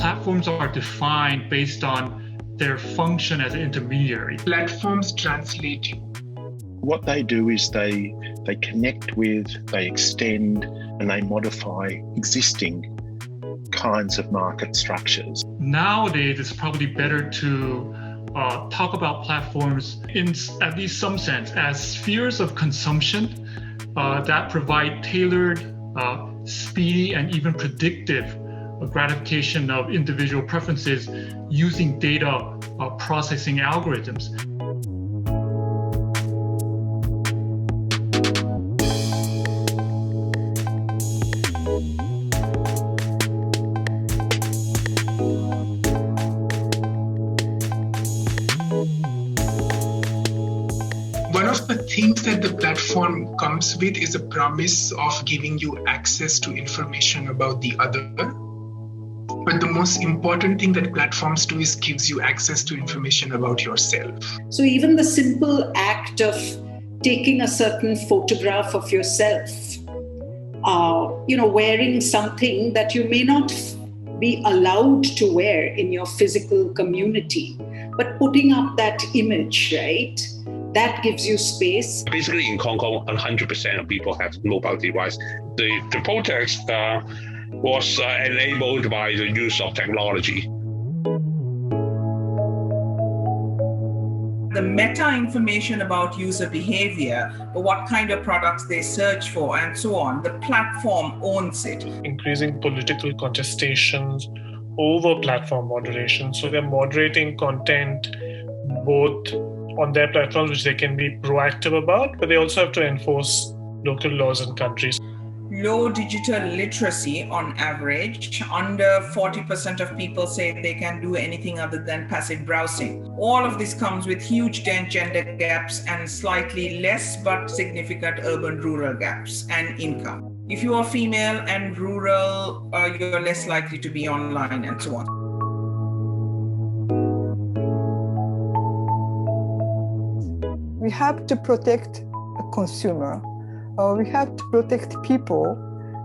platforms are defined based on their function as an intermediary. Platforms translate you. What they do is they connect with, they extend, and they modify existing kinds of market structures. Nowadays, it's probably better to talk about platforms in at least some sense as spheres of consumption that provide tailored, speedy, and even predictive gratification of individual preferences using data processing algorithms. One of the things that the platform comes with is a promise of giving you access to information about the other. But the most important thing that platforms do is gives you access to information about yourself. So even the simple act of taking a certain photograph of yourself, wearing something that you may not be allowed to wear in your physical community, but putting up that image, right? That gives you space. Basically, in Hong Kong, 100% of people have mobile device. The protest was enabled by the use of technology. The meta information about user behavior, what kind of products they search for, and so on, the platform owns it. Increasing political contestations over platform moderation. So they're moderating content both on their platforms, which they can be proactive about, but they also have to enforce local laws in countries. Low digital literacy on average, under 40% of people say they can do anything other than passive browsing. All of this comes with huge gender gaps and slightly less but significant urban-rural gaps and income. If you are female and rural, you're less likely to be online and so on. We have to protect the consumer. We have to protect people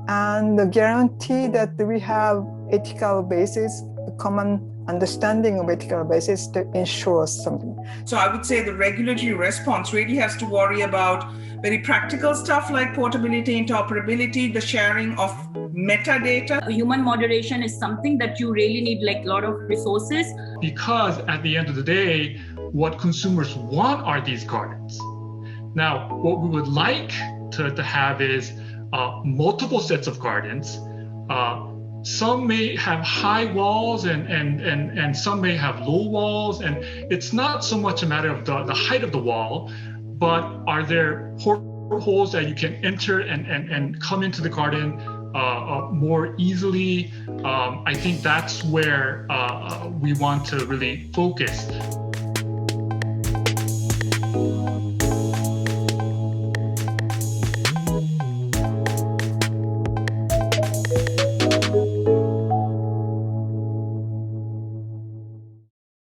and guarantee that we have ethical basis, a common understanding of ethical basis to ensure something. So I would say the regulatory response really has to worry about very practical stuff like portability, interoperability, the sharing of metadata. Human moderation is something that you really need like a lot of resources. Because at the end of the day, what consumers want are these gardens. Now, what we would like to have is multiple sets of gardens. Some may have high walls and some may have low walls. And it's not so much a matter of the height of the wall, but are there portholes that you can enter and come into the garden more easily? I think that's where we want to really focus.